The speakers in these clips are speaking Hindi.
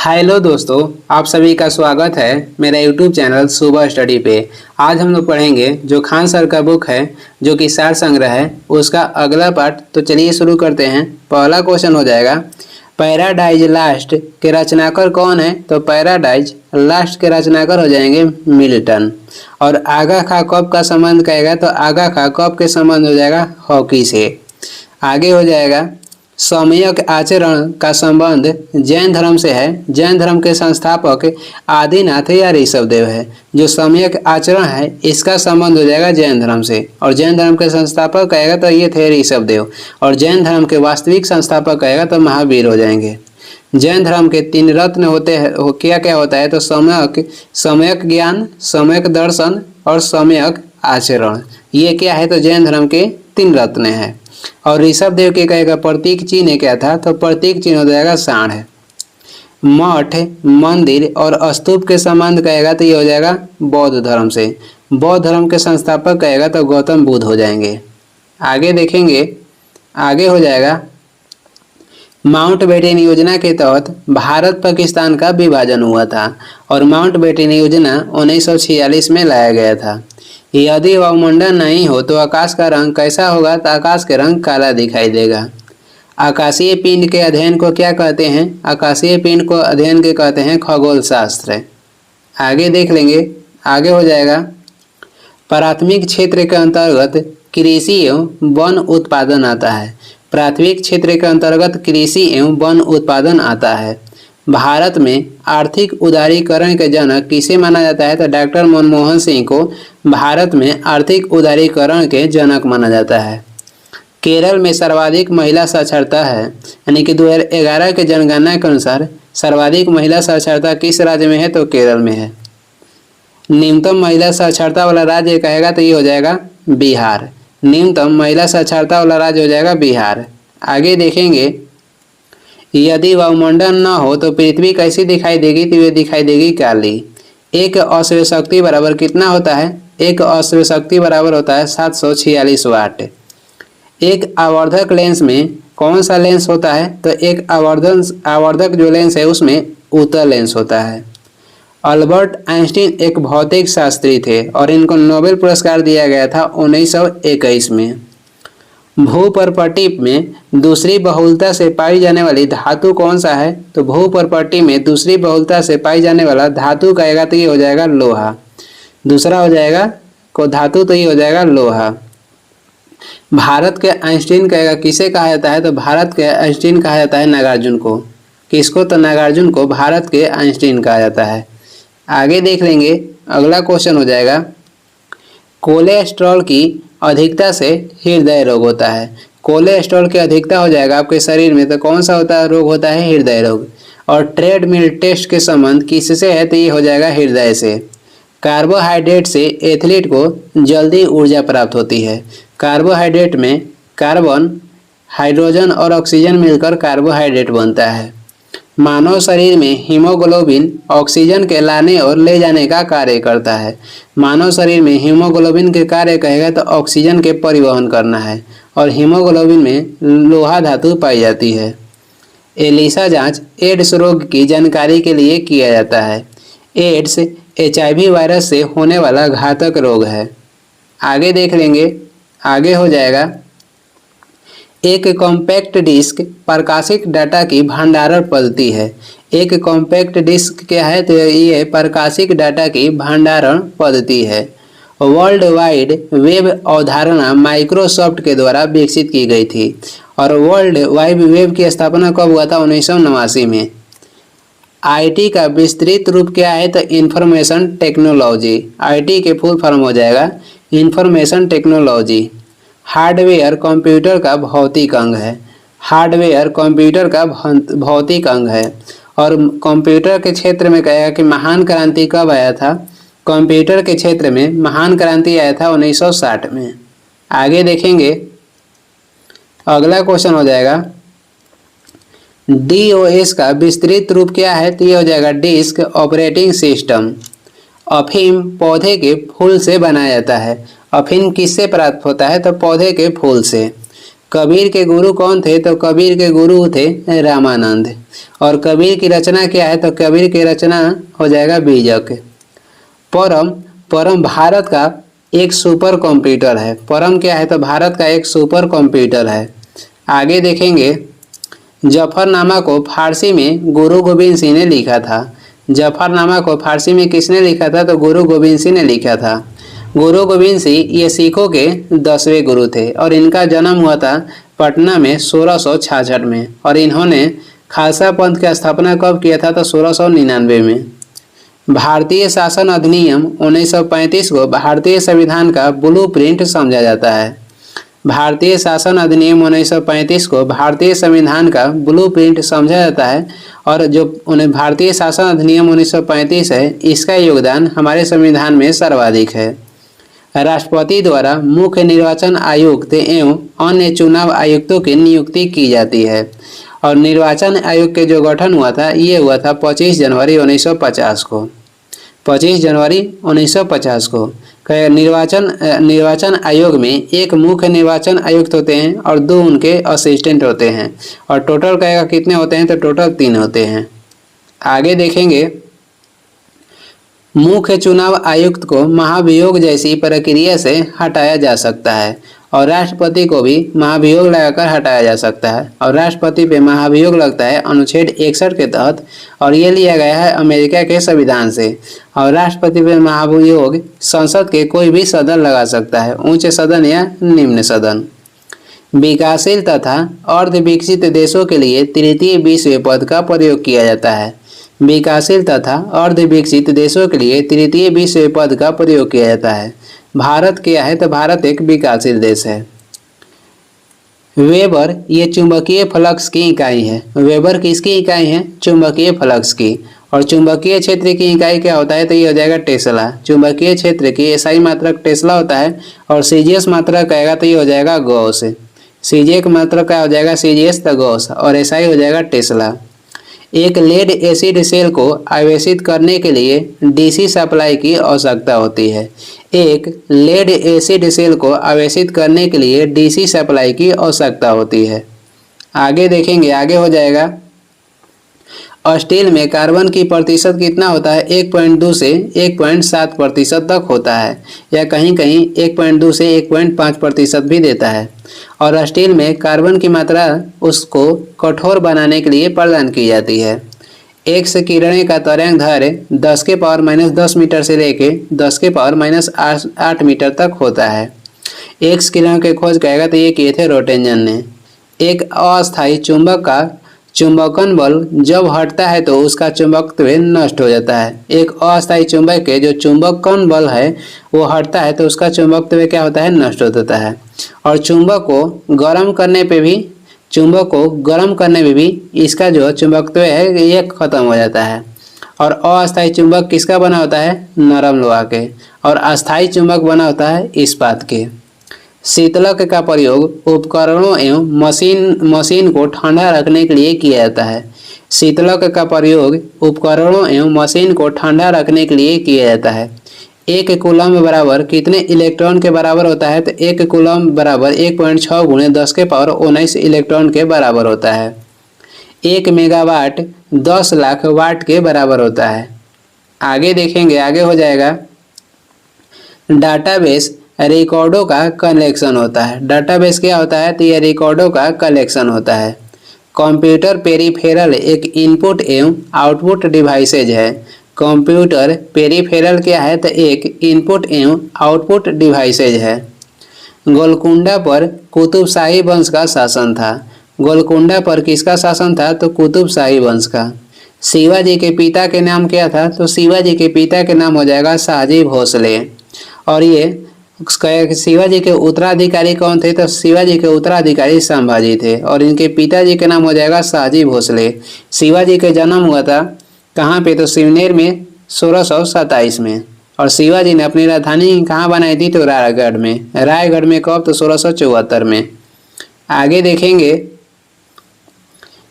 हेलो दोस्तों, आप सभी का स्वागत है मेरा यूट्यूब चैनल सुबह स्टडी पे। आज हम लोग पढ़ेंगे जो खान सर का बुक है जो कि सार संग्रह है उसका अगला पार्ट। तो चलिए शुरू करते हैं। पहला क्वेश्चन हो जाएगा, पैराडाइज लास्ट के रचनाकार कौन है? तो पैराडाइज लास्ट के रचनाकार हो जाएंगे मिल्टन। और आगा खा कब का संबंध कहेगा तो आगा खा कब के संबंध हो जाएगा हॉकी से। आगे हो जाएगा, सम्यक आचरण का संबंध जैन धर्म से है। जैन धर्म के संस्थापक आदिनाथ या ऋषभदेव है। जो सम्यक आचरण है इसका संबंध हो जाएगा जैन धर्म से। और जैन धर्म के संस्थापक कहेगा तो ये थे ऋषभदेव। और जैन धर्म के वास्तविक संस्थापक कहेगा तो महावीर हो जाएंगे। जैन धर्म के 3 रत्न होते हैं। क्या क्या होता है तो सम्यक ज्ञान, सम्यक दर्शन और सम्यक आचरण। ये क्या है तो जैन धर्म के 3 रत्न है। और ऋषभदेव के कहेगा प्रतीक चिन्ह क्या था तो प्रतीक चिन्ह हो जाएगा सांड। मठ, मंदिर और स्तूप के संबंध कहेगा तो ये हो जाएगा बौद्ध धर्म से। बौद्ध धर्म के संस्थापक कहेगा तो गौतम बुद्ध हो जाएंगे। आगे देखेंगे, आगे हो जाएगा, माउंटबेटन योजना के तहत भारत पाकिस्तान का विभाजन हुआ था। और माउंटबेटन योजना 1946 में लाया गया था। यदि वायुमंडल नहीं हो तो आकाश का रंग कैसा होगा तो आकाश का रंग काला दिखाई देगा। आकाशीय पिंड के अध्ययन को क्या कहते हैं? आकाशीय पिंड को अध्ययन के कहते हैं खगोल शास्त्र। आगे देख लेंगे, आगे हो जाएगा, प्राथमिक क्षेत्र के अंतर्गत कृषि एवं वन उत्पादन आता है। प्राथमिक क्षेत्र के अंतर्गत कृषि एवं वन उत्पादन आता है। भारत में आर्थिक उदारीकरण के जनक किसे माना जाता है तो डॉक्टर मनमोहन सिंह को भारत में आर्थिक उदारीकरण के जनक माना जाता है। केरल में सर्वाधिक महिला साक्षरता है, यानी कि 2011 के जनगणना के अनुसार सर्वाधिक महिला साक्षरता किस राज्य में है तो केरल में है। न्यूनतम महिला साक्षरता वाला राज्य कहेगा तो ये हो जाएगा बिहार। न्यूनतम महिला साक्षरता वाला राज्य हो जाएगा बिहार। आगे देखेंगे, यदि वायुमंडल न हो तो पृथ्वी कैसी दिखाई देगी तो ये दिखाई देगी काली। एक अश्व शक्ति बराबर कितना होता है? एक अश्व शक्ति बराबर होता है 746 वाट। एक आवर्धक लेंस में कौन सा लेंस होता है तो एक आवर्धक जो लेंस है उसमें उत्तल लेंस होता है। अल्बर्ट आइंस्टीन एक भौतिक शास्त्री थे और इनको नोबेल पुरस्कार दिया गया था 1921 में। भूपर्पटी में दूसरी बहुलता से पाई जाने वाली धातु कौन सा है तो भूपर्पटी में दूसरी बहुलता से पाई जाने वाला धातु कहेगा तो ये हो जाएगा लोहा। दूसरा हो जाएगा को धातु तो ये हो जाएगा लोहा। भारत के आइंस्टीन कहेगा किसे कहा जाता है तो भारत के आइंस्टीन कहा जाता है नागार्जुन को। किसको तो नागार्जुन को भारत के आइंस्टीन कहा जाता है। आगे देख लेंगे, अगला क्वेश्चन हो जाएगा, कोलेस्ट्रॉल की अधिकता से हृदय रोग होता है। कोलेस्ट्रॉल की अधिकता हो जाएगा आपके शरीर में तो कौन सा होता है रोग होता है हृदय रोग। और ट्रेडमिल टेस्ट के संबंध किससे है तो ये हो जाएगा हृदय से। कार्बोहाइड्रेट से एथलीट को जल्दी ऊर्जा प्राप्त होती है। कार्बोहाइड्रेट में कार्बन, हाइड्रोजन और ऑक्सीजन मिलकर कार्बोहाइड्रेट बनता है। मानव शरीर में हीमोग्लोबिन ऑक्सीजन के लाने और ले जाने का कार्य करता है। मानव शरीर में हीमोग्लोबिन के कार्य कहेगा तो ऑक्सीजन के परिवहन करना है। और हीमोग्लोबिन में लोहा धातु पाई जाती है। एलिसा जांच एड्स रोग की जानकारी के लिए किया जाता है। एड्स HIV वायरस से होने वाला घातक रोग है। आगे देख लेंगे, आगे हो जाएगा, एक कॉम्पैक्ट डिस्क प्रकाशिक डाटा की भंडारण पद्धति है। एक कॉम्पैक्ट डिस्क क्या है तो ये प्रकाशिक डाटा की भंडारण पद्धति है। वर्ल्ड वाइड वेब अवधारणा माइक्रोसॉफ्ट के द्वारा विकसित की गई थी। और वर्ल्ड वाइड वेब की स्थापना कब हुआ था 1989 में। IT का विस्तृत रूप क्या है तो इंफॉर्मेशन टेक्नोलॉजी। IT के फुल फॉर्म हो जाएगा इंफॉर्मेशन टेक्नोलॉजी। हार्डवेयर कंप्यूटर का भौतिक अंग है। हार्डवेयर कंप्यूटर का भौतिक अंग है। और कंप्यूटर के क्षेत्र में कहेगा कि महान क्रांति कब आया था? कंप्यूटर के क्षेत्र में महान क्रांति आया था 1960 में। आगे देखेंगे, अगला क्वेश्चन हो जाएगा, DOS का विस्तृत रूप क्या है तो ये हो जाएगा डिस्क ऑपरेटिंग सिस्टम। अफीम पौधे के फूल से बनाया जाता है। अफीम किससे प्राप्त होता है तो पौधे के फूल से। कबीर के गुरु कौन थे? तो कबीर के गुरु थे रामानंद। और कबीर की रचना क्या है? तो कबीर की रचना हो जाएगा बीजक। परम, परम भारत का एक सुपर कंप्यूटर है। परम क्या है? तो भारत का एक सुपर कंप्यूटर है। आगे देखेंगे, जफरनामा को फारसी में गुरु गोविंद सिंह ने लिखा था। जफरनामा को फारसी में किसने लिखा था? तो गुरु गोविंद सिंह ने लिखा था। गुरु गोविंद सिंह ये सिखों के 10वें गुरु थे और इनका जन्म हुआ था पटना में 1666 में। और इन्होंने खालसा पंथ की स्थापना कब किया था? तो 1699 में। भारतीय शासन अधिनियम 1935 को भारतीय संविधान का ब्लूप्रिंट समझा जाता है। भारतीय शासन अधिनियम 1935 को भारतीय संविधान का ब्लूप्रिंट समझा जाता है। और जो उन्हें भारतीय शासन अधिनियम 1935 है, इसका योगदान हमारे संविधान में सर्वाधिक है। राष्ट्रपति द्वारा मुख्य निर्वाचन आयुक्त एवं अन्य चुनाव आयुक्तों की नियुक्ति की जाती है। और निर्वाचन आयोग के जो गठन हुआ था, ये हुआ था 25 जनवरी 1950 को। 25 जनवरी 1950 को। निर्वाचन आयोग में एक मुख्य निर्वाचन आयुक्त होते हैं और 2 उनके असिस्टेंट होते हैं। और टोटल कहेगा कितने होते हैं? तो टोटल 3 होते हैं। आगे देखेंगे, मुख्य चुनाव आयुक्त को महाभियोग जैसी प्रक्रिया से हटाया जा सकता है और राष्ट्रपति को भी महाभियोग लगाकर हटाया जा सकता है। और राष्ट्रपति पे महाभियोग लगता है अनुच्छेद 61 के तहत, और ये लिया गया है अमेरिका के संविधान से। और राष्ट्रपति पे महाभियोग संसद के कोई भी सदन लगा सकता है, उच्च सदन या निम्न सदन। विकासशील तथा अर्धविकसित देशों के लिए तृतीय विश्व पद का प्रयोग किया जाता है। विकासशील तथा अर्धविकसित देशों के लिए तृतीय विश्व पद का प्रयोग किया जाता है। भारत क्या है? तो भारत एक विकासशील देश है। वेबर ये चुंबकीय फ्लक्स की इकाई है। वेबर किसकी इकाई है? चुंबकीय फ्लक्स की। और चुंबकीय क्षेत्र की इकाई क्या होता है? तो ये हो जाएगा टेस्ला। चुंबकीय क्षेत्र की एसआई मात्रक टेस्ला होता है। और सीजीएस मात्रक कहेगा तो ये हो जाएगा गॉस। सीजीए का मात्रक क्या हो जाएगा? सीजीएस तो गॉस, और एसआई हो जाएगा टेस्ला। एक लेड एसिड सेल को आवेशित करने के लिए डीसी सप्लाई की आवश्यकता होती है। एक लेड एसिड सेल को आवेशित करने के लिए डीसी सप्लाई की आवश्यकता होती है। आगे देखेंगे, आगे हो जाएगा, स्टील में कार्बन की प्रतिशत कितना होता है? 1.2 से 1.7% तक होता है, या कहीं कहीं 1.2 से 1.5% भी देता है। और स्टील में कार्बन की मात्रा उसको कठोर बनाने के लिए प्रदान की जाती है। एक्स किरणें का तरंग दैर्घ्य 10⁻⁻10 मीटर से लेके 10⁻⁻8 मीटर तक होता है। एक्स किरणों के खोज कहेगा तो ये किए थे रोटेंजन ने। एक अस्थायी चुंबक का चुंबकन बल जब हटता है तो उसका चुंबकत्व नष्ट हो जाता है। एक अस्थायी चुंबक के जो चुंबकन बल है वो हटता है तो उसका चुंबकत्व क्या होता है? नष्ट हो जाता है। और चुंबक को गर्म करने पे भी इसका जो चुंबकत्व है ये खत्म हो जाता है। और अस्थायी चुंबक किसका बना होता है? नरम लोहा के। और अस्थायी चुंबक बना होता है इस्पात के। शीतलक का प्रयोग उपकरणों एवं मशीन को ठंडा रखने के लिए किया जाता है। शीतलक का प्रयोग उपकरणों एवं मशीन को ठंडा रखने के लिए किया जाता है। 1 कूलम्ब बराबर कितने इलेक्ट्रॉन के बराबर होता है? तो 1 कूलम्ब बराबर 1.6 × 10⁻19 इलेक्ट्रॉन के बराबर होता है। 1 मेगावाट 10 लाख वाट के बराबर होता है। आगे देखेंगे, आगे हो जाएगा, डाटाबेस रिकॉर्डों का कलेक्शन होता है। डाटाबेस क्या होता है? तो ये रिकॉर्डों का कलेक्शन होता है। कंप्यूटर पेरिफेरल एक इनपुट एवं आउटपुट डिवाइसेज है। कंप्यूटर पेरिफेरल क्या है? तो एक इनपुट एवं आउटपुट डिवाइसेज है। गोलकुंडा पर कुतुबशाही वंश का शासन था। गोलकुंडा पर किसका शासन था? तो कुतुबशाही वंश का। शिवाजी के पिता के नाम क्या था? तो शिवाजी के पिता के नाम हो जाएगा शाहजी भोसले। और ये शिवाजी के उत्तराधिकारी कौन थे? तो शिवाजी के उत्तराधिकारी संभाजी थे। और इनके पिताजी के नाम हो जाएगा शाहजी भोसले। शिवाजी का जन्म हुआ था कहाँ पे? तो सिवनेर में 1627 में। और शिवाजी ने अपनी राजधानी कहाँ बनाई थी? तो रायगढ़ में। रायगढ़ में कब? तो 1674 में। आगे देखेंगे,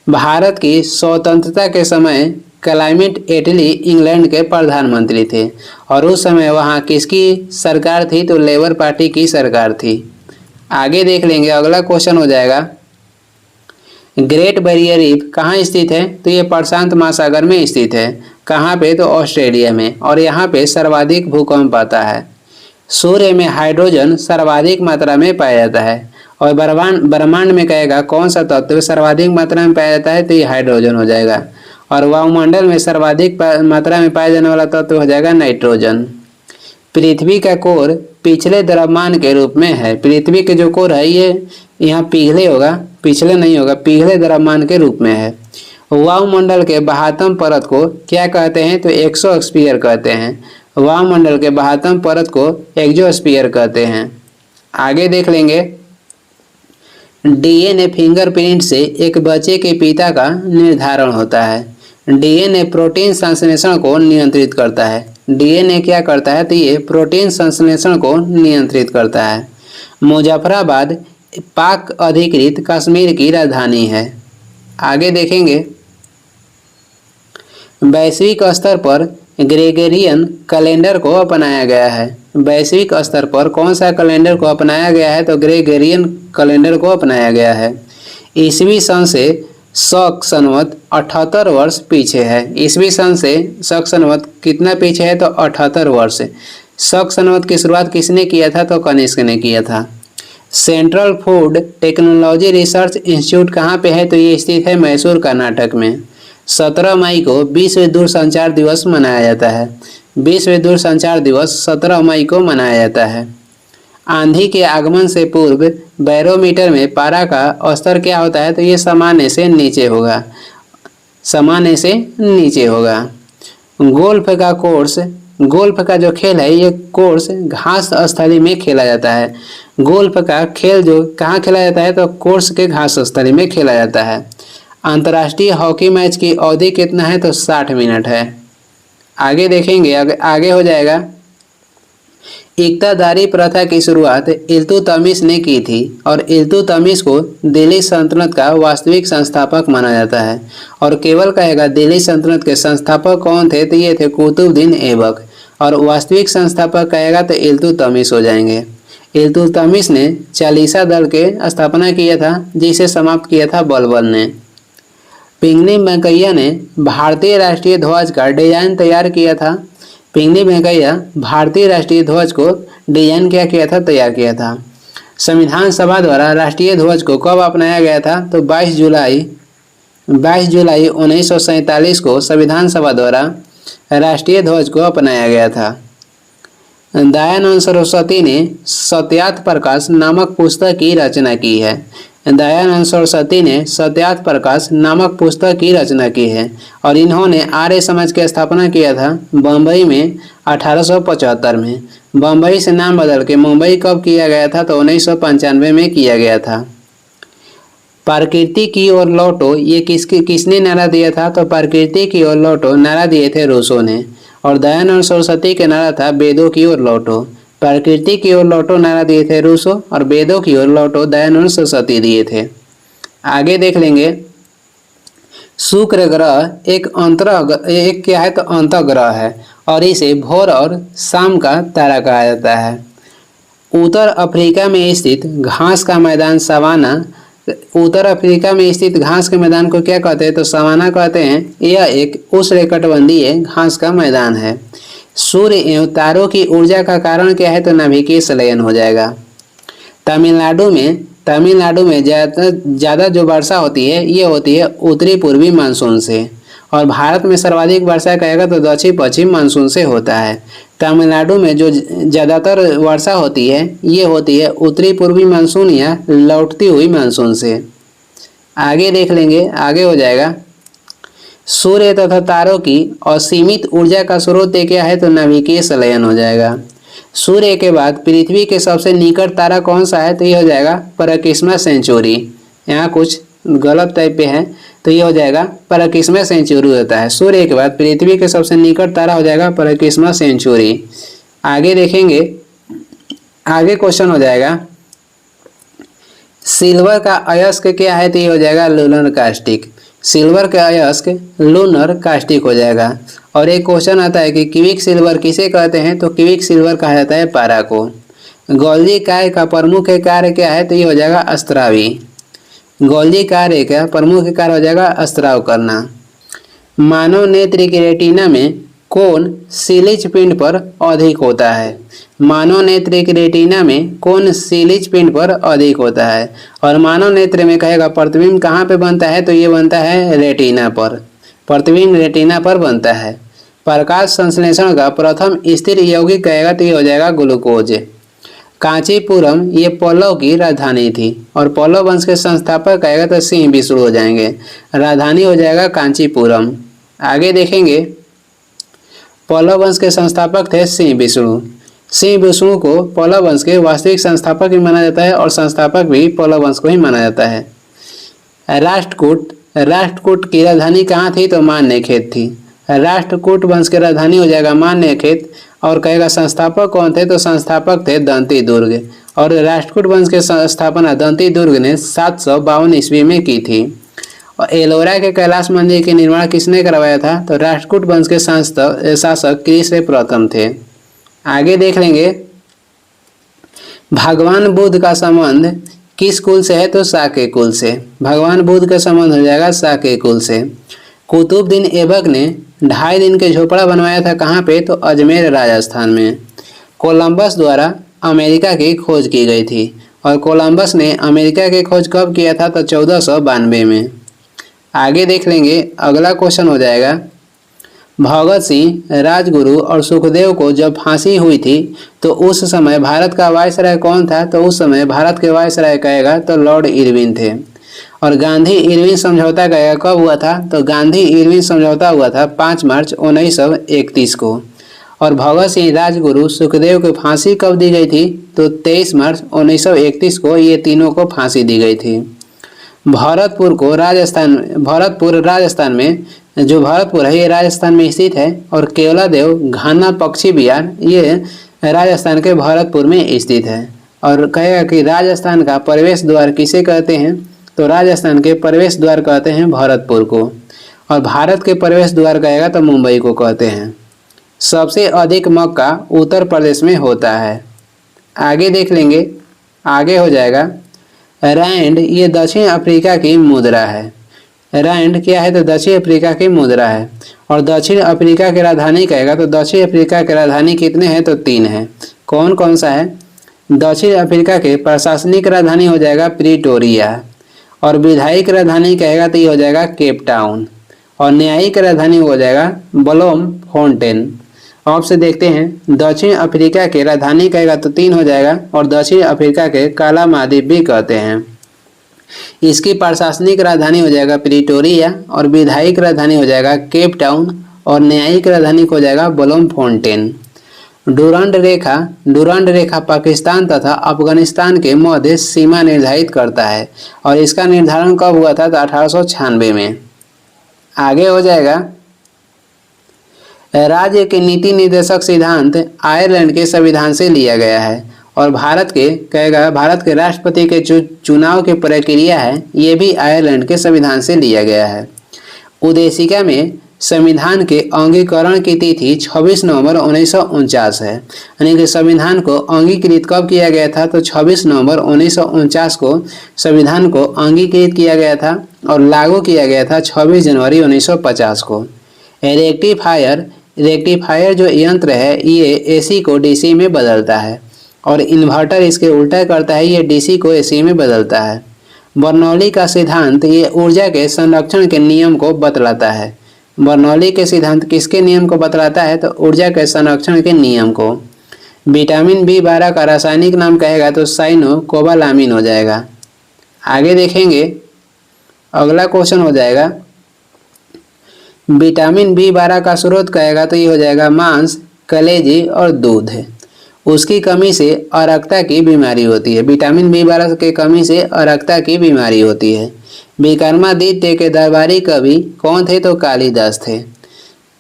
भारत की स्वतंत्रता के समय क्लाइमेट एटली इंग्लैंड के प्रधानमंत्री थे। और उस समय वहाँ किसकी सरकार थी? तो लेबर पार्टी की सरकार थी। आगे देख लेंगे, अगला क्वेश्चन हो जाएगा ग्रेट बैरियर रीफ कहाँ स्थित है? तो ये प्रशांत महासागर में स्थित है। कहाँ पे? तो ऑस्ट्रेलिया में। और यहाँ पे सर्वाधिक भूकंप आता है। सूर्य में हाइड्रोजन सर्वाधिक मात्रा में पाया जाता है। और ब्रह्मांड में कहेगा कौन सा तत्व सर्वाधिक मात्रा में पाया जाता है? तो ये हाइड्रोजन हो जाएगा। और वायुमंडल में सर्वाधिक मात्रा में पाया जाने वाला तत्व हो जाएगा नाइट्रोजन। पृथ्वी का कोर पिछले द्रव्यमान के रूप में है। पृथ्वी के जो कोर है ये यहाँ पिघले होगा, पिछले नहीं होगा, पिघले द्रव्यमान के रूप में है। वायुमंडल के 72 परत को क्या कहते हैं? तो एक्सोस्फीयर कहते हैं। वायुमंडल के 72 परत को एक्सोस्फीयर कहते हैं। आगे देख लेंगे, डीएनए फिंगरप्रिंट से एक बच्चे के पिता का निर्धारण होता है। डीएनए प्रोटीन संश्लेषण को नियंत्रित करता है। डीएनए क्या करता है? तो ये प्रोटीन संश्लेषण को नियंत्रित करता है। मुजफ्फराबाद पाक अधिकृत कश्मीर की राजधानी है। आगे देखेंगे, वैश्विक स्तर पर ग्रेगोरियन कैलेंडर को अपनाया गया है। वैश्विक स्तर पर कौन सा कैलेंडर को अपनाया गया है? तो ग्रेगोरियन कैलेंडर को अपनाया गया है। ईसवी सन से शक संवत 78 वर्ष पीछे है। ईसवी सन से शक संवत कितना पीछे है? तो 78 वर्ष। शक संवत की शुरुआत किसने किया था? तो कनिष्क ने किया था। Central food technology research institute कहाँ पे है? तो ये स्थित है मैसूर कर्नाटक में। 17 मई को विश्व दूरसंचार दिवस मनाया जाता है। विश्व दूरसंचार दिवस 17 मई को मनाया जाता है। आंधी के आगमन से पूर्व बैरोमीटर में पारा का स्तर क्या होता है? तो ये सामान्य से नीचे होगा, सामान्य से नीचे होगा। गोल्फ का जो खेल है ये कोर्स घास स्थली में खेला जाता है। गोल्फ का खेल जो कहाँ खेला जाता है? तो कोर्स के घास स्थली में खेला जाता है। अंतर्राष्ट्रीय हॉकी मैच की अवधि कितना है? तो 60 मिनट है। आगे देखेंगे, आगे हो जाएगा, इक्तादारी प्रथा की शुरुआत इल्तुतमिश ने की थी और इल्तुतमिश को दिल्ली सल्तनत का वास्तविक संस्थापक माना जाता है। और केवल कहेगा दिल्ली सल्तनत के संस्थापक कौन थे? तो ये थे कुतुबुद्दीन ऐबक। और वास्तविक संस्थापक कहेगा तो इल्तुतमिश हो जाएंगे। इल्तुतमिश ने चालीसा दल के स्थापना किया था जिसे समाप्त किया था बलबन ने। पिंगली वेंकैया ने भारतीय राष्ट्रीय ध्वज का डिजाइन तैयार किया था। पिंगली वेंकैया भारतीय राष्ट्रीय ध्वज को डिजाइन क्या किया था? तैयार किया था। संविधान सभा द्वारा राष्ट्रीय ध्वज को कब अपनाया गया था? तो 22 जुलाई 1947 को संविधान सभा द्वारा राष्ट्रीय ध्वज को अपनाया गया था। दयानंद सरस्वती ने सत्यार्थ प्रकाश नामक पुस्तक की रचना की है। दयानंद सरस्वती ने सत्यार्थ प्रकाश नामक पुस्तक की रचना की है। और इन्होंने आर्य समाज की स्थापना किया था बम्बई में 1875 में। बम्बई से नाम बदल के मुंबई कब किया गया था? तो 1995 में किया गया था। प्रकृति की ओर लौटो ये किसने नारा दिया था? तो प्रकृति की ओर लौटो नारा दिए थे रूसो ने। और दयानंद सरस्वती का नारा था वेदों की ओर लौटो। प्रकृति की ओर लौटो नारा दिए थे रूसो और वेदों की ओर लौटो दयानंद सरस्वती दिए थे। आगे देख लेंगे, शुक्र ग्रह एक क्या है? तो अंतःग्रह है और इसे भोर और शाम का तारा कहा जाता है। उत्तर अफ्रीका में स्थित घास का मैदान सवाना, उत्तर अफ्रीका में स्थित घास के मैदान को क्या कहते हैं? तो सवाना कहते हैं। यह एक उष्णकटिबंधीय घास का मैदान है। सूर्य एवं तारों की ऊर्जा का कारण क्या है? तो नाभिकीय संलयन हो जाएगा। तमिलनाडु में ज़्यादा जो वर्षा होती है ये होती है उत्तरी पूर्वी मानसून से। और भारत में सर्वाधिक वर्षा कहेगा तो दक्षिण पश्चिम मानसून से होता है। तमिलनाडु में जो ज़्यादातर वर्षा होती है ये होती है उत्तरी पूर्वी मानसून या लौटती हुई मानसून से। आगे देख लेंगे, आगे हो जाएगा, सूर्य तथा तारों की असीमित ऊर्जा का स्रोत क्या है? तो नाभिकीय संलयन हो जाएगा। सूर्य के बाद पृथ्वी के सबसे निकट तारा कौन सा है? तो ये हो जाएगा प्रकिस्मा सेंचुरी। यहाँ कुछ गलत टाइप पे है तो ये हो जाएगा प्रकिस्मा सेंचुरी होता है। सूर्य के बाद पृथ्वी के सबसे निकट तारा हो जाएगा प्रकिस्मा सेंचुरी। आगे देखेंगे, आगे क्वेश्चन हो जाएगा, सिल्वर का अयस्क क्या है? तो ये हो जाएगा लूनर कास्टिक। सिल्वर का अयस्क लूनर कास्टिक हो जाएगा। और एक क्वेश्चन आता है कि क्विक सिल्वर किसे कहते हैं? तो क्विक सिल्वर कहा जाता है पारा को। गोल्जी काय का प्रमुख कार्य क्या है? तो ये हो जाएगा स्त्रावी। गोल्जी कार्य का प्रमुख कार्य हो जाएगा स्त्राव करना। मानव नेत्र की रेटिना में कौन सीलिज पिंड पर अधिक होता है? मानव नेत्र की रेटिना में कौन सीलिज पिंड पर अधिक होता है? और मानव नेत्र में कहेगा प्रतिबिंब कहाँ पे बनता है? तो ये बनता है रेटिना पर। प्रतिबिंब रेटिना पर बनता है। प्रकाश संश्लेषण का प्रथम स्थिर यौगिक कहेगा तो ये हो जाएगा ग्लूकोज। कांचीपुरम ये पल्लव की राजधानी थी और पल्लव वंश के संस्थापक कहेगा तो सिंह विष्णु हो जाएंगे। राजधानी हो जाएगा कांचीपुरम। आगे देखेंगे, पल्लव वंश के संस्थापक थे सिंह विष्णु। सिंह विष्णु को पल्लव वंश के वास्तविक संस्थापक भी माना जाता है और संस्थापक भी पल्लव वंश को ही माना जाता है। राष्ट्रकूट की राजधानी कहाँ थी? तो मान्यखेत थी। राष्ट्रकूट वंश की राजधानी हो जाएगा मान्यखेत। और कहेगा संस्थापक कौन थे? तो संस्थापक थे दंती दुर्ग। और राष्ट्रकूट वंश की स्थापना दंती दुर्ग ने 752 ईस्वी में की थी। और एलोरा के कैलाश मंदिर के निर्माण किसने करवाया था? तो राष्ट्रकूट वंश के शासक कृष्ण प्रथम थे। आगे देख लेंगे, भगवान बुद्ध का संबंध किस कुल से है? तो शाक्य कुल से। भगवान बुद्ध का संबंध हो जाएगा शाक्य कुल से। कुतुबुद्दीन ऐबक ने 2.5 दिन के झोपड़ा बनवाया था कहाँ पे? तो अजमेर राजस्थान में। कोलंबस द्वारा अमेरिका की खोज की गई थी और कोलंबस ने अमेरिका की खोज कब किया था? तो 1492 में। आगे देख लेंगे, अगला क्वेश्चन हो जाएगा, भगत सिंह, राजगुरु और सुखदेव को जब फांसी हुई थी तो उस समय भारत का वायसराय कौन था? तो उस समय भारत के वायसराय कहेगा तो लॉर्ड इरविन थे। और गांधी इरविन समझौता कहेगा कब हुआ था? तो गांधी इरविन समझौता हुआ था 5 मार्च 1931 को। और भगत सिंह, राजगुरु, सुखदेव को फांसी कब दी गई थी? तो 23 मार्च 1931 को ये तीनों को फांसी दी गई थी। भरतपुर राजस्थान में, जो भरतपुर है ये राजस्थान में स्थित है। और केवलादेव घाना पक्षी विहार ये राजस्थान के भरतपुर में स्थित है। और कहेगा कि राजस्थान का प्रवेश द्वार किसे कहते हैं? तो राजस्थान के प्रवेश द्वार कहते हैं भरतपुर को। और भारत के प्रवेश द्वार कहेगा तो मुंबई को कहते हैं। सबसे अधिक मक्का उत्तर प्रदेश में होता है। आगे देख लेंगे, आगे हो जाएगा, रैंड ये दक्षिण अफ्रीका की मुद्रा है। रैंड क्या है? तो दक्षिण अफ्रीका की मुद्रा है। और दक्षिण अफ्रीका की राजधानी कहेगा तो दक्षिण अफ्रीका की राजधानी कितने हैं? तो 3 है। कौन कौन सा है? दक्षिण अफ्रीका के प्रशासनिक राजधानी हो जाएगा प्रिटोरिया। और विधायिक राजधानी कहेगा तो ये हो जाएगा केप टाउन। और न्यायिक राजधानी हो जाएगा ब्लोमफोंटेन। अब से देखते हैं, दक्षिण अफ्रीका के राजधानी कहेगा तो 3 हो जाएगा। और दक्षिण अफ्रीका के काला महाद्वीप भी कहते हैं। इसकी प्रशासनिक राजधानी हो जाएगा प्रिटोरिया। और विधायिक राजधानी हो जाएगा केप टाउन। और न्यायिक राजधानी हो जाएगा ब्लोमफोंटेन। डुरंड रेखा पाकिस्तान तथा अफगानिस्तान के मध्य सीमा निर्धारित करता है। और इसका निर्धारण कब हुआ था? तो 1896 में। आगे हो जाएगा, राज्य के नीति निर्देशक सिद्धांत आयरलैंड के संविधान से लिया गया है। और भारत के राष्ट्रपति के चुनाव की प्रक्रिया है ये भी आयरलैंड के संविधान से लिया गया है। उद्देशिका में संविधान के अंगीकरण की तिथि 26 नवंबर 1949 है। यानी कि संविधान को अंगीकृत कब किया गया था? तो 26 नवंबर 1949 को संविधान को अंगीकृत किया गया था और लागू किया गया था 26 जनवरी 1950 को। रेक्टिफायर जो यंत्र है ये एसी को डीसी में बदलता है। और इन्वर्टर इसके उल्टा करता है, ये डीसी को एसी में बदलता है। बर्नौली का सिद्धांत ये ऊर्जा के संरक्षण के नियम को बतलाता है। बर्नौली के सिद्धांत किसके नियम को बतलाता है? तो ऊर्जा के संरक्षण के नियम को। विटामिन B12 का रासायनिक नाम कहेगा तो साइनोकोबालामिन हो जाएगा। आगे देखेंगे, अगला क्वेश्चन हो जाएगा, विटामिन B12 का स्रोत कहेगा तो ये हो जाएगा मांस, कलेजी और दूध है। उसकी कमी से अरक्ता की बीमारी होती है। विटामिन B12 की कमी से अरक्ता की बीमारी होती है। विक्रमादित्य के दरबारी कवि कौन थे? तो कालिदास थे।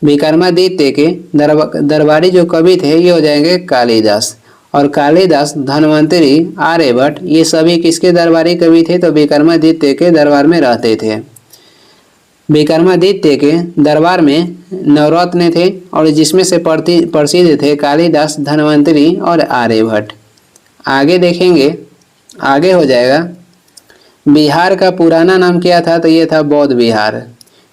विक्रमादित्य के दरबारी जो कवि थे ये हो जाएंगे कालिदास। और कालिदास, धन्वंतरी, आर्यभट्ट ये सभी किसके दरबारी कवि थे? तो विक्रमादित्य के दरबार में रहते थे। विक्रमादित्य के दरबार में नवरत्न थे और जिसमें से प्रसिद्ध थे कालिदास, धन्वंतरी और आर्यभट्ट। आगे देखेंगे, आगे हो जाएगा। बिहार का पुराना नाम क्या था? तो ये था बौद्ध बिहार।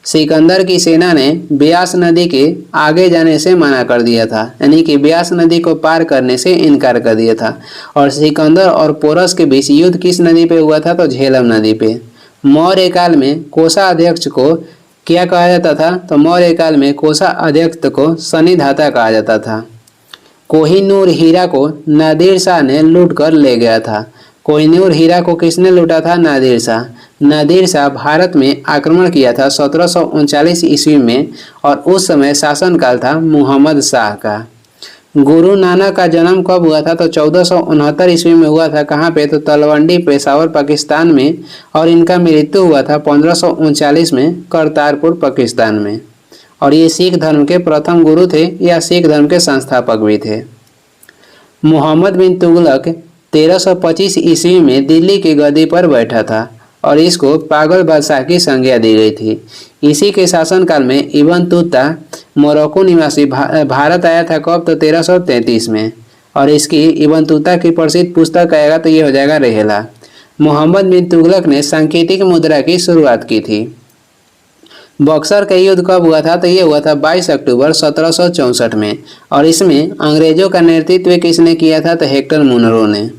सिकंदर की सेना ने ब्यास नदी के आगे जाने से मना कर दिया था, यानी कि ब्यास नदी को पार करने से इनकार कर दिया था। और सिकंदर और पोरस के बीच युद्ध किस नदी पे हुआ था? तो झेलम नदी पे। मौर्य काल में कोषाध्यक्ष को क्या कहा जाता था? तो मौर्य काल में कोषाध्यक्ष को सन्निधाता कहा जाता था। कोहिनूर हीरा को नादिर शाह ने लूट कर ले गया था। कोहिनूर हीरा को किसने लूटा था? नादिर शाह। नादिर शाह भारत में आक्रमण किया था 1739 ईस्वी में, और उस समय शासनकाल था मुहम्मद शाह का। गुरु नानक का जन्म कब हुआ था? तो 1469 ईस्वी में हुआ था। कहाँ पे? तो तलवंडी पेशावर पाकिस्तान में। और इनका मृत्यु हुआ था 1539 में करतारपुर पाकिस्तान में। और ये सिख धर्म के प्रथम गुरु थे या सिख धर्म के संस्थापक भी थे। मोहम्मद बिन तुगलक 1325 ईस्वी में दिल्ली की गद्दी पर बैठा था और इसको पागल बादशाह की संज्ञा दी गई थी। इसी के शासनकाल में इब्न तुता मोरक्को निवासी भारत आया था। कब? तो 1333 में। और इसकी इब्न तुता की प्रसिद्ध पुस्तक आएगा तो ये हो जाएगा रेहला। मोहम्मद बिन तुगलक ने सांकेतिक मुद्रा की शुरुआत की थी। बक्सर का युद्ध कब हुआ था? तो ये हुआ था 22 अक्टूबर 1764 में। और इसमें अंग्रेजों का नेतृत्व किसने किया था? तो हेक्टर मुनरो ने।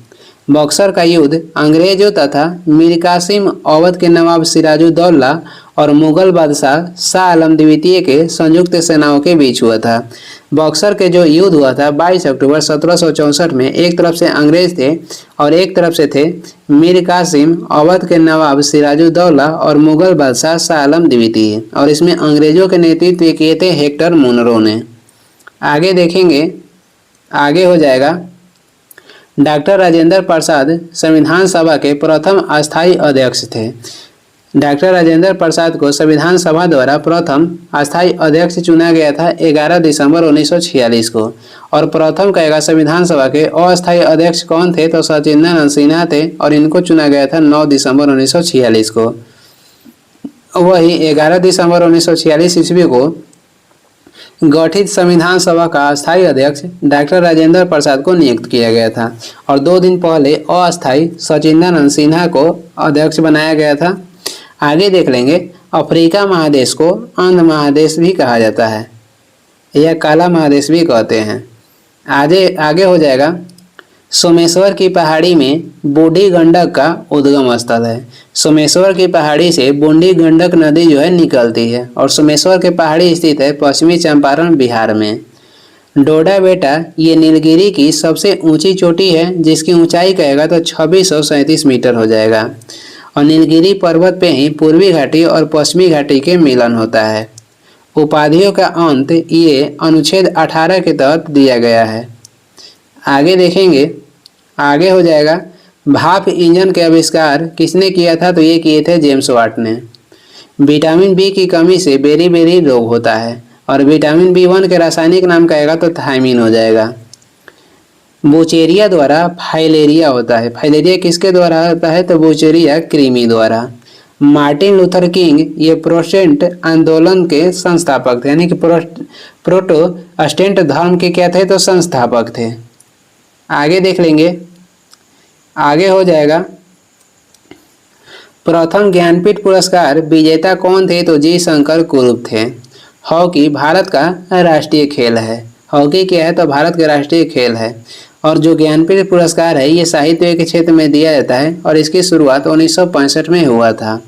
बक्सर का युद्ध अंग्रेजों तथा मीर कासिम अवध के नवाब सिराजुद्दौला और मुगल बादशाह शाह आलम द्वितीय के संयुक्त सेनाओं के बीच हुआ था। बक्सर के जो युद्ध हुआ था 22 अक्टूबर 1764 में, एक तरफ से अंग्रेज थे और एक तरफ से थे मीर कासिम अवध के नवाब सिराजुद्दौला और मुगल बादशाह शाह आलम द्वितीय। और इसमें अंग्रेजों के नेतृत्व किए थे हेक्टर मुनरो ने। आगे देखेंगे, आगे हो जाएगा। डॉक्टर राजेंद्र प्रसाद संविधान सभा के प्रथम अस्थायी अध्यक्ष थे। डॉक्टर राजेंद्र प्रसाद को संविधान सभा द्वारा प्रथम अस्थायी अध्यक्ष चुना गया था 11 दिसंबर 1946 को। और प्रथम कहेगा संविधान सभा के अस्थायी अध्यक्ष कौन थे? तो सचिंदर सिन्हा थे और इनको चुना गया था 9 दिसंबर 1946 को। वही 11 दिसंबर 1946 ईस्वी को गठित संविधान सभा का अस्थायी अध्यक्ष डॉक्टर राजेंद्र प्रसाद को नियुक्त किया गया था। और 2 दिन पहले अस्थायी सचिंदर सिन्हा को अध्यक्ष बनाया गया था। आगे देख लेंगे। अफ्रीका महादेश को अंध महादेश भी कहा जाता है या काला महादेश भी कहते हैं। आगे हो जाएगा। सोमेश्वर की पहाड़ी में बूढ़ी गंडक का उद्गम स्थल है। सोमेश्वर की पहाड़ी से बूढ़ी गंडक नदी जो है निकलती है और सोमेश्वर के पहाड़ी स्थित है पश्चिमी चंपारण बिहार में। डोडा बेटा ये नीलगिरी की सबसे ऊंची चोटी है जिसकी ऊंचाई कहेगा तो 2637 मीटर हो जाएगा। और नीलगिरी पर्वत पे ही पूर्वी घाटी और पश्चिमी घाटी के मिलन होता है। उपाधियों का अंत ये अनुच्छेद 18 के तहत दिया गया है। आगे देखेंगे, आगे हो जाएगा। भाप इंजन के आविष्कार किसने किया था? तो ये किए थे जेम्स वाट ने। विटामिन बी की कमी से बेरी रोग होता है और विटामिन B1 के रासायनिक नाम कहेगा तो थायमीन हो जाएगा। बुचेरिया द्वारा फाइलेरिया होता है। फाइलेरिया किसके द्वारा होता है? तो बुचेरिया कृमि द्वारा। मार्टिन लूथर किंग ये प्रोटेस्टेंट आंदोलन के संस्थापक थे, यानी कि प्रोटेस्टेंट धर्म के क्या थे? तो संस्थापक थे। आगे देख लेंगे, आगे हो जाएगा। प्रथम ज्ञानपीठ पुरस्कार विजेता कौन थे? तो जी शंकर कुरूप थे। हॉकी भारत का राष्ट्रीय खेल है। हॉकी क्या है? तो भारत का राष्ट्रीय खेल है। और जो ज्ञानपीठ पुरस्कार है ये साहित्य के क्षेत्र में दिया जाता है और इसकी शुरुआत 1965 में हुआ था।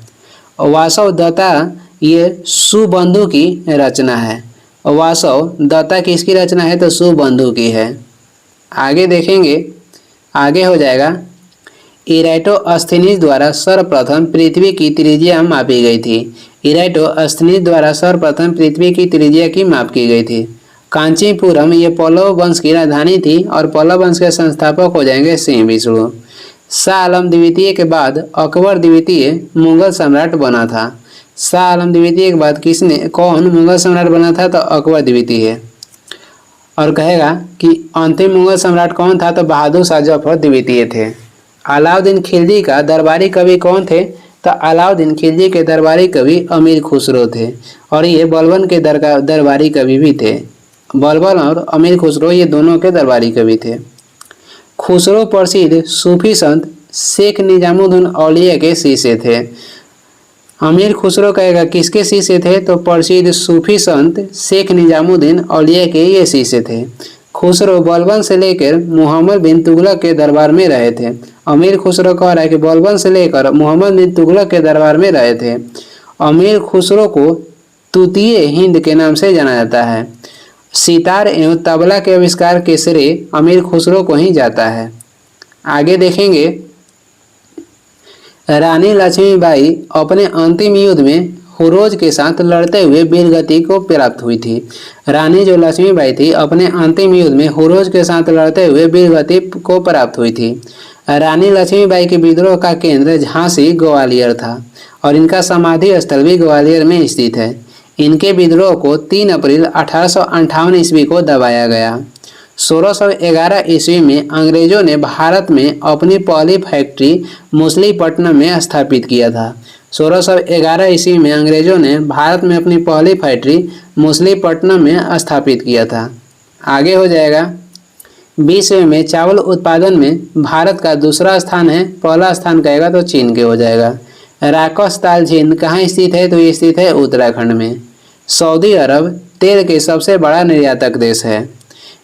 वासव दत्ता ये सुबंधु की रचना है। वासव दत्ता किसकी रचना है? तो सुबंधु की है। आगे देखेंगे, आगे हो जाएगा। इराटोस्थेनीज द्वारा सर्वप्रथम पृथ्वी की त्रिज्या मापी गई थी। इराटोस्थेनीज द्वारा सर्वप्रथम पृथ्वी की त्रिज्या की माप की गई थी। कांचीपुरम ये पल्लव वंश की राजधानी थी और पल्लव वंश के संस्थापक हो जाएंगे सिंह विष्णु। शाह आलम द्वितीय के बाद अकबर द्वितीय मुगल सम्राट बना था। शाह आलम द्वितीय के बाद कौन मुगल सम्राट बना था? तो अकबर द्वितीय। और कहेगा कि अंतिम मुगल सम्राट कौन था? तो बहादुर शाह जफर द्वितीय थे। अलाउद्दीन खिलजी का दरबारी कवि कौन थे? तो अलाउद्दीन खिलजी के दरबारी कवि अमीर खुसरो थे और ये बलबन के दरबारी कवि भी थे। बलबन और अमीर खुसरो ये दोनों के दरबारी कवि थे। खुसरो प्रसिद्ध सूफी संत शेख निजामुद्दीन औलिया के शिष्य थे। अमीर खुसरो कहेगा किसके शिष्य थे, तो प्रसिद्ध सूफी संत शेख निजामुद्दीन औलिया के ये शिष्य थे। खुसरो बलबन से लेकर मोहम्मद बिन तुगलक के दरबार में रहे थे। अमीर खुसरो कह रहा है कि बलबन से लेकर मोहम्मद बिन तुगलक के दरबार में रहे थे। अमीर खुसरो को तूतीय हिंद के नाम से जाना जाता है। सितार एवं तबला के आविष्कार के श्रेय अमीर खुसरो को ही जाता है। आगे देखेंगे, रानी लक्ष्मीबाई अपने अंतिम युद्ध में हुरोज के साथ लड़ते हुए वीरगति को प्राप्त हुई थी। रानी जो लक्ष्मीबाई थी अपने अंतिम युद्ध में हुरोज के साथ लड़ते हुए वीरगति को प्राप्त हुई थी। रानी लक्ष्मीबाई के विद्रोह का केंद्र झांसी ग्वालियर था और इनका समाधि स्थल भी ग्वालियर में स्थित है। इनके विद्रोह को 3 अप्रैल 1858 ईस्वी को दबाया गया। 1611 ईस्वी में अंग्रेजों ने भारत में अपनी पहली फैक्ट्री मछलीपट्टनम में स्थापित किया था। 1611 ईस्वी में अंग्रेजों ने भारत में अपनी पहली फैक्ट्री मछलीपट्टनम में स्थापित किया था। आगे हो जाएगा, विश्व में चावल उत्पादन में भारत का दूसरा स्थान है, पहला स्थान कहेगा तो चीन के हो जाएगा। राकस ताल झील कहाँ स्थित है, तो ये स्थित है उत्तराखंड में। सऊदी अरब तेल के सबसे बड़ा निर्यातक देश है।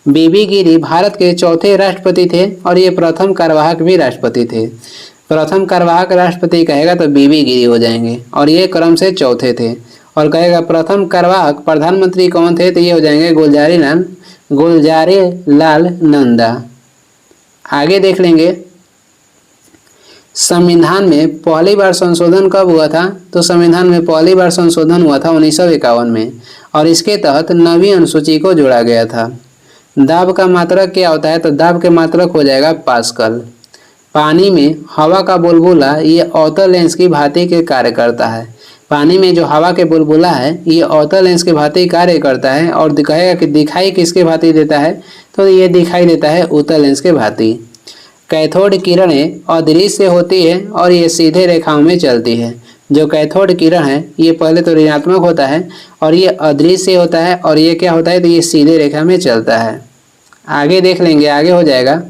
बीबी गिरी भारत के चौथे राष्ट्रपति थे और ये प्रथम कार्यवाहक भी राष्ट्रपति थे। प्रथम कार्यवाहक राष्ट्रपति कहेगा तो बीबी गिरी हो जाएंगे और ये क्रम से चौथे थे। और कहेगा प्रथम कार्यवाहक प्रधानमंत्री कौन थे, तो ये हो जाएंगे गुलजारी लाल नंदा। आगे देख लेंगे, संविधान में पहली बार संशोधन कब हुआ था, तो संविधान में पहली बार संशोधन हुआ था 1951 में और इसके तहत 9वीं अनुसूची को जोड़ा गया था। दाब का मात्रक क्या होता है, तो दाब के मात्रक हो जाएगा पास्कल। पानी में हवा का बुलबुला ये अवतल लेंस की भांति के कार्य करता है। पानी में जो हवा के बुलबुला है ये अवतल लेंस के भांति कार्य करता है और कहेगा कि दिखाई किसके भांति देता है, तो ये दिखाई देता है उत्तल लेंस के भांति। कैथोड किरणें अदृश्य होती है और ये सीधे रेखाओं में चलती है। जो कैथोड किरण है ये पहले तो ऋणात्मक होता है और ये अदृश्य होता है और ये क्या होता है, तो ये सीधे रेखा में चलता है। आगे देख लेंगे, आगे हो जाएगा,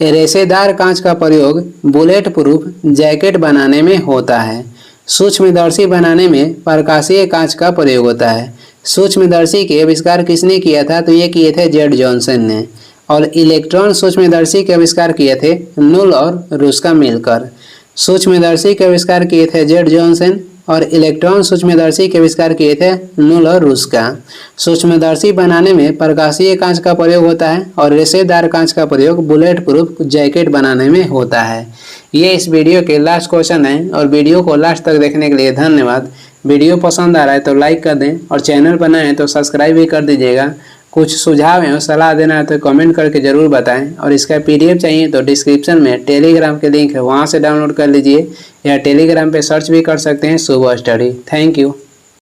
रेशेदार कांच का प्रयोग बुलेट प्रूफ जैकेट बनाने में होता है। सूक्ष्मदर्शी बनाने में प्रकाशीय कांच का प्रयोग होता है। सूक्ष्मदर्शी के आविष्कार किसने किया था, तो ये किए थे जेड जॉनसन ने। और इलेक्ट्रॉन सूक्ष्मदर्शी के आविष्कार किए थे नूल और रुस्का मिलकर। सूक्ष्मदर्शी के आविष्कार किए थे जेड जॉनसन और इलेक्ट्रॉन सूक्ष्मदर्शी के आविष्कार किए थे नूल और रुस्का। सूक्ष्मदर्शी बनाने में प्रकाशीय कांच का प्रयोग होता है और रेशेदार कांच का प्रयोग बुलेट प्रूफ जैकेट बनाने में होता है। ये इस वीडियो के लास्ट क्वेश्चन है और वीडियो को लास्ट तक देखने के लिए धन्यवाद। वीडियो पसंद आ रहा है तो लाइक कर दें और चैनल पर नए हैं तो सब्सक्राइब भी कर दीजिएगा। कुछ सुझाव एवं सलाह देना है तो कमेंट करके ज़रूर बताएं और इसका PDF चाहिए तो डिस्क्रिप्शन में टेलीग्राम के लिंक है, वहां से डाउनलोड कर लीजिए या टेलीग्राम पे सर्च भी कर सकते हैं शुभ स्टडी। Thank you.